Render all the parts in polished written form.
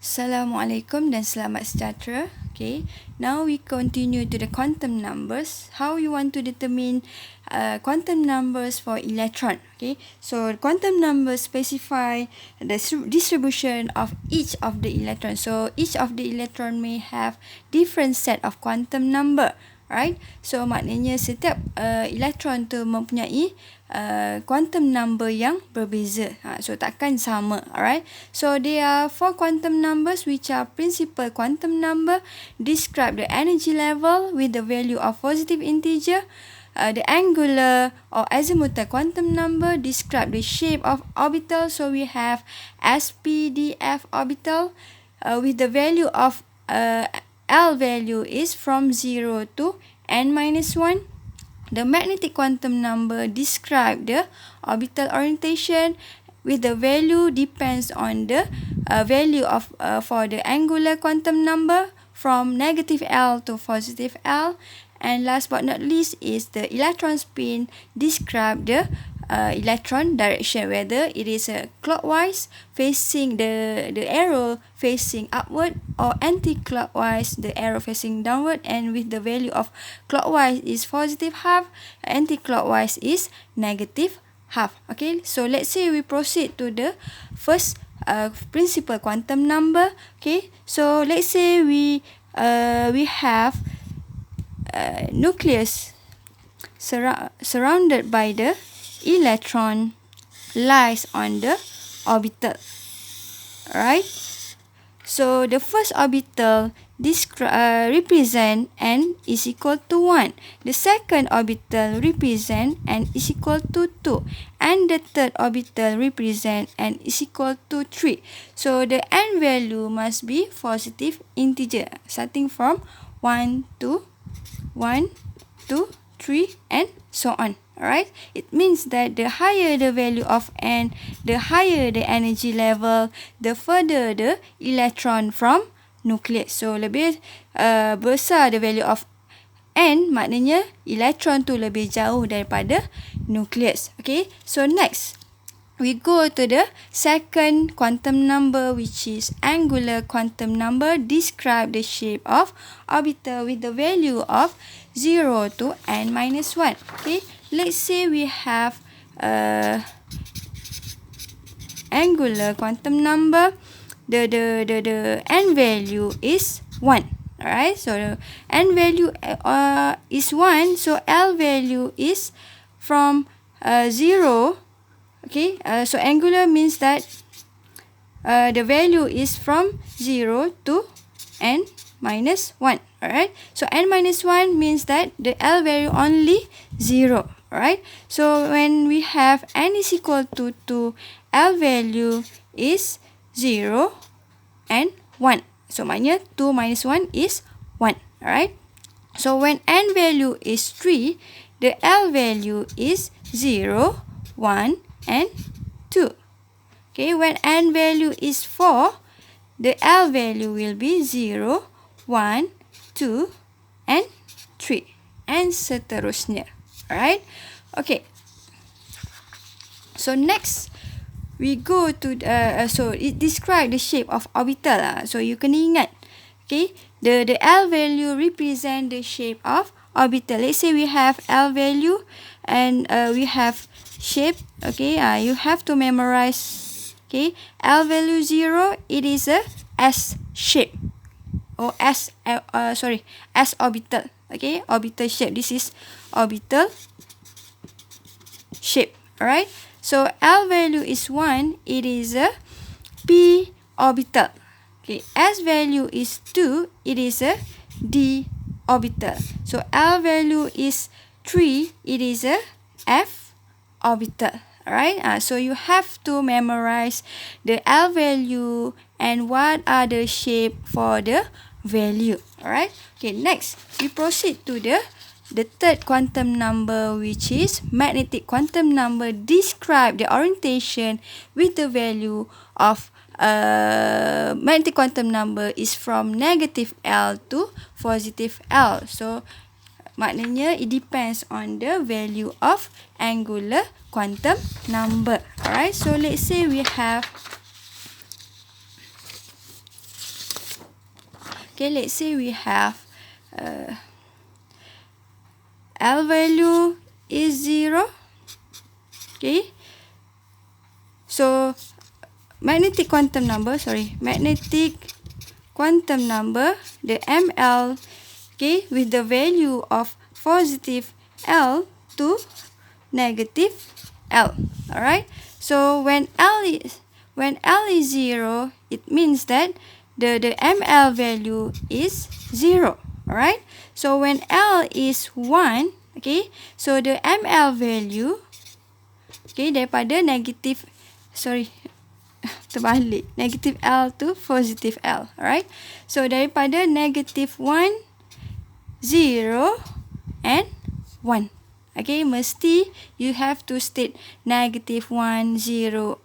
Assalamualaikum dan selamat sejahtera. Okay, now we continue to the quantum numbers. How you want to determine quantum numbers for electron? Okay, so quantum numbers specify the distribution of each of the electrons. So each of the electron may have different set of quantum number. Right? So maknanya setiap elektron tu mempunyai quantum number yang berbeza. So takkan sama. Alright? So there are 4 quantum numbers which are principal quantum number, describe the energy level with the value of positive integer. The angular or azimuthal quantum number describe the shape of orbital. So we have SPDF orbital with the value of L value is from 0 to n-1. The magnetic quantum number describe the orbital orientation with the value depends on the value of for the angular quantum number from negative L to positive L. And last but not least is the electron spin describe the electron direction, whether it is clockwise facing the arrow facing upward or anti-clockwise the arrow facing downward, and with the value of clockwise is positive half, anti-clockwise is negative half. Okay, so let's say we proceed to the first principal quantum number. Okay, so let's say we have nucleus surrounded by the electron lies on the orbital. Alright, so the first orbital represent n is equal to 1. The second orbital represent n is equal to 2, and the third orbital represent n is equal to 3. So the n value must be positive integer, starting from 1 to 1, 2, 3, and so on. Alright, it means that the higher the value of n, the higher the energy level, the further the electron from nucleus. So lebih besar the value of n, maknanya electron tu lebih jauh daripada nucleus. Okay, so next we go to the second quantum number, which is angular quantum number, describe the shape of orbital with the value of 0 to n-1. Okay, let's say we have angular quantum number. The n value is 1. Alright, so the n value is 1. So L value is from 0. Okay, so angular means that the value is from 0 to n-1. Alright, so n-1 means that the L value only 0. Alright, so when we have n is equal to 2, L value is 0 and 1. So maknanya 2 minus 1 is 1. Alright, so when n value is 3, the L value is 0, 1 and 2. Okay, when n value is 4, the L value will be 0, 1, 2 and 3, and seterusnya. Alright, okay. So next we go to so it describe the shape of orbital. So you kena ingat, okay, the L value represent the shape of orbital. Let's say we have L value and we have shape. Okay, you have to memorize. Okay, L value 0, it is a S shape. Or S orbital. Okay, orbital shape. This is orbital shape. Alright, so L value is 1, it is a P orbital. Okay, S value is 2, it is a D orbital. So L value is 3, it is a F orbital. Alright, so you have to memorize the L value and what are the shape for the value. Alright, okay, next we proceed to the third quantum number, which is magnetic quantum number, describe the orientation with the value of magnetic quantum number is from negative L to positive L. So maknanya it depends on the value of angular quantum number. Alright, so let's say we have Okay, let's say we have L value is 0. Okay, so magnetic quantum number, the ML, okay, with the value of positive L to negative L. Alright, so when L is 0, it means that the ML value is 0. Alright, so when L is 1, okay, so the ML value, okay, daripada negative, terbalik, negative L to positive L. Alright, so daripada negative 1, 0 and 1. Okay, mesti you have to state negative 1, 0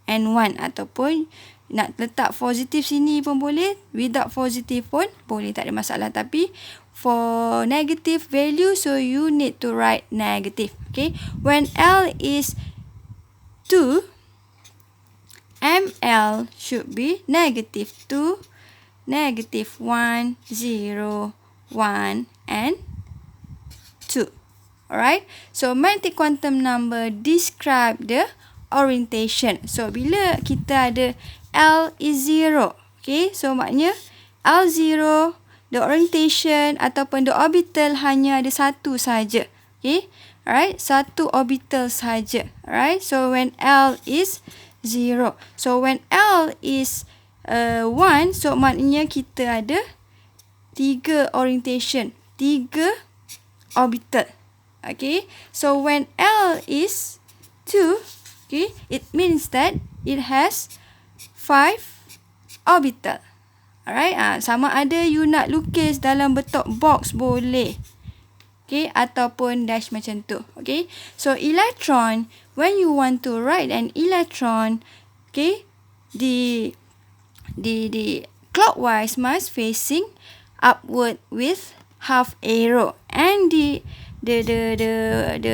and 1, ataupun nak letak positif sini pun boleh, without positif pun boleh, tak ada masalah. Tapi for negative value, so you need to write negative. Okay, when L is 2, ML should be negative 2, negative 1, 0, 1 and 2. Alright, so magnetic quantum number describe the orientation. So bila kita ada L is 0, okay, so maknanya L0, the orientation ataupun the orbital hanya ada satu saja. Okay, alright, satu orbital saja. Alright, so when L is 0, so when L is 1, so maknanya kita ada 3 orientation, 3 orbital. Okay, so when L is 2, okay, it means that it has 5 orbital. Alright, sama ada you nak lukis dalam bentuk box boleh, okay, ataupun dash macam tu. Okay, so electron, when you want to write an electron, okay, the clockwise must facing upward with half arrow, and the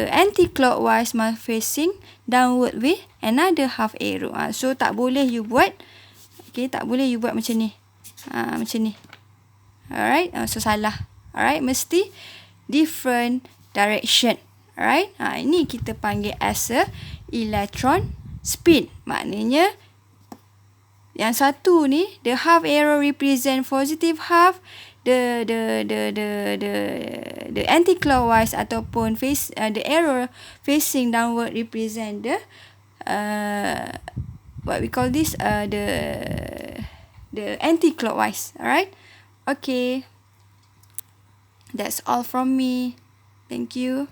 anti-clockwise must facing downward with another half arrow. So tak boleh you buat, okay, tak boleh you buat macam ni, macam ni. Alright, so salah. Alright, mesti different direction. Alright, ini kita panggil as a electron spin. Maknanya yang satu ni, the half arrow represent positive half, the anti-clockwise ataupun the arrow facing downward represent the what we call this, the anti-clockwise. Alright, okay, that's all from me. Thank you.